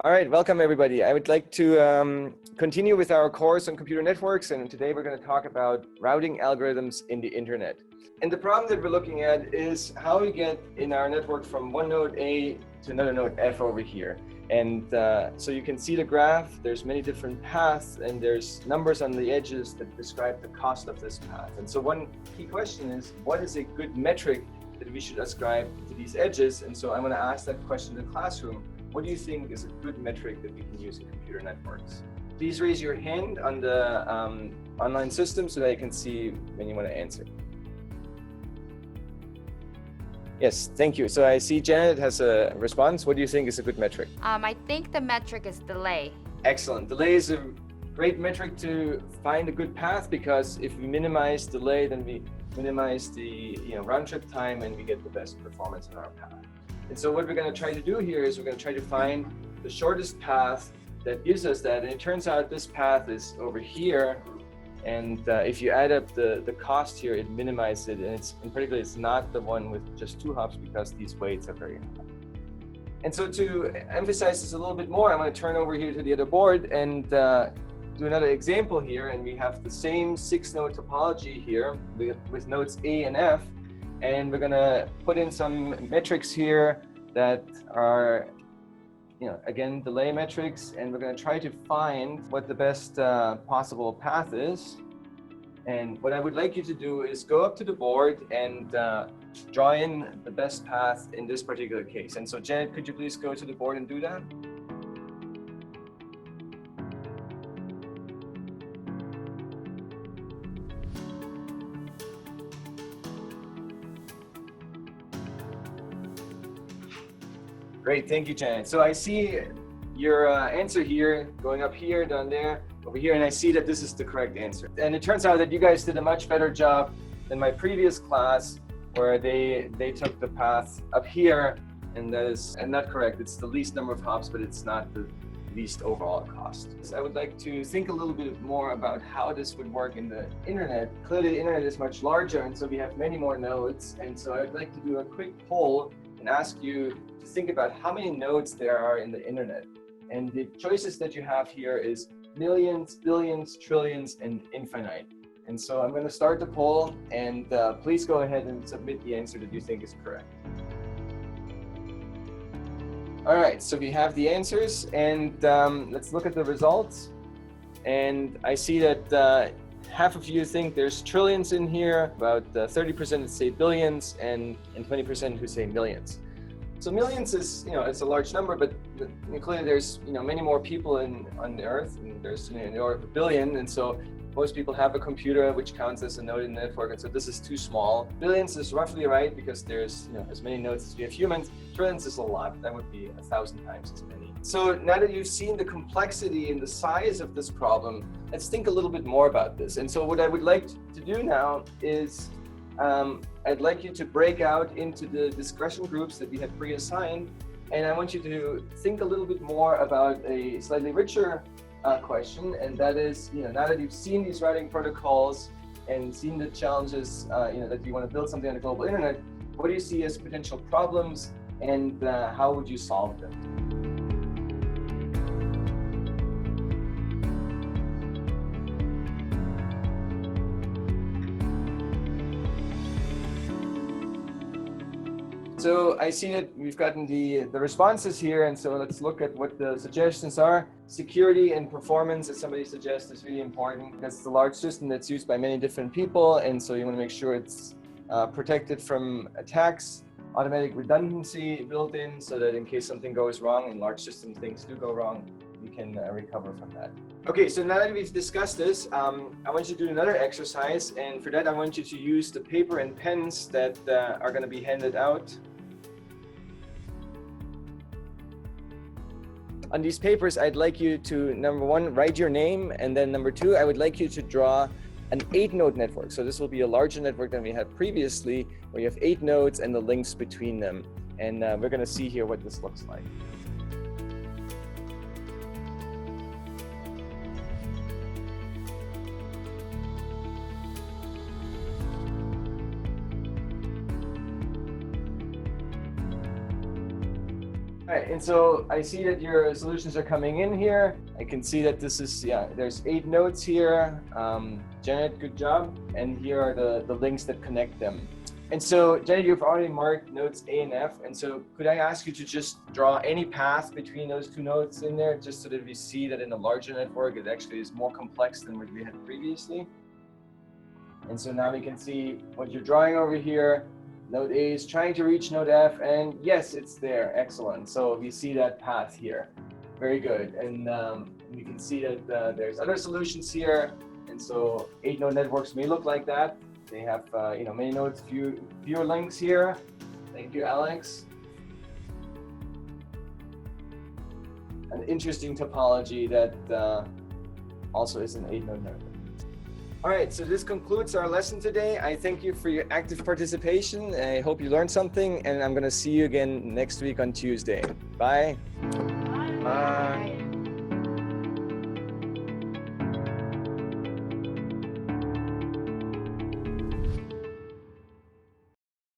All right, welcome everybody. I would like to continue with our course on computer networks, and today we're going to talk about routing algorithms in the internet. And the problem that we're looking at is how we get in our network from one node A to another node F over here. And so you can see the graph, there's many different paths and there's numbers on the edges that describe the cost of this path. And so one key question is, what is a good metric that we should ascribe to these edges? And so I'm going to ask that question in the classroom. What do you think is a good metric that we can use in computer networks? Please raise your hand on the online system so that I can see when you want to answer. Yes, thank you. So I see Janet has a response. What do you think is a good metric? I think the metric is delay. Excellent. Delay is a great metric to find a good path, because if we minimize delay, then we minimize the round trip time and we get the best performance in our path. And so what we're going to try to do here is we're going to try to find the shortest path that gives us that. And it turns out this path is over here. And if you add up the cost here, it minimizes it. And in particular, it's not the one with just 2 hops because these weights are very high. And so to emphasize this a little bit more, I'm going to turn over here to the other board and do another example here. And we have the same 6-node topology here with nodes A and F. And we're going to put in some metrics here that are, again, delay metrics. And we're going to try to find what the best possible path is. And what I would like you to do is go up to the board and draw in the best path in this particular case. And so, Janet, could you please go to the board and do that? Great, thank you, Janet. So I see your answer here, going up here, down there, over here, and I see that this is the correct answer. And it turns out that you guys did a much better job than my previous class, where they took the path up here, and that is not correct. It's the least number of hops, but it's not the least overall cost. So I would like to think a little bit more about how this would work in the internet. Clearly, the internet is much larger, and so we have many more nodes. And so I'd like to do a quick poll and ask you to think about how many nodes there are in the internet. And the choices that you have here is millions, billions, trillions, and infinite. And so I'm going to start the poll, and please go ahead and submit the answer that you think is correct. All right, so we have the answers, and let's look at the results. And I see that half of you think there's trillions in here, about 30% say billions, and 20% who say millions. So millions is, it's a large number, but clearly there's, many more people on the earth, and there's in the order of a billion. And so most people have a computer, which counts as a node in the network. And so this is too small. Billions is roughly right, because there's, as many nodes as we have humans. Trillions is a lot. That would be 1,000 times as many. So now that you've seen the complexity and the size of this problem, let's think a little bit more about this. And so what I would like to do now is I'd like you to break out into the discussion groups that we have pre-assigned. And I want you to think a little bit more about a slightly richer question. And that is, now that you've seen these routing protocols and seen the challenges, that you want to build something on the global internet, what do you see as potential problems, and how would you solve them? So I see that we've gotten the responses here, and so let's look at what the suggestions are. Security and performance, as somebody suggests, is really important. That's the large system that's used by many different people, and so you want to make sure it's protected from attacks. Automatic redundancy built in, so that in case something goes wrong, in large system things do go wrong, you can recover from that. Okay, so now that we've discussed this, I want you to do another exercise, and for that I want you to use the paper and pens that are going to be handed out. On these papers, I'd like you to, number 1, write your name, and then number 2, I would like you to draw an 8-node network. So this will be a larger network than we had previously, where you have 8 nodes and the links between them. And we're going to see here what this looks like. Right, and so I see that your solutions are coming in here. I can see that this is, there's 8 nodes here. Janet, good job. And here are the links that connect them. And so, Janet, you've already marked nodes A and F. And so could I ask you to just draw any path between those 2 nodes in there, just so that we see that in a larger network, it actually is more complex than what we had previously. And so now we can see what you're drawing over here. Node A is trying to reach node F, and yes, it's there. Excellent. So we see that path here. Very good. And we can see that there's other solutions here. And so 8 node networks may look like that. They have many nodes, fewer links here. Thank you, Alex. An interesting topology that also is an 8 node network. All right, so this concludes our lesson today. I thank you for your active participation. I hope you learned something, and I'm going to see you again next week on Tuesday. Bye. Bye.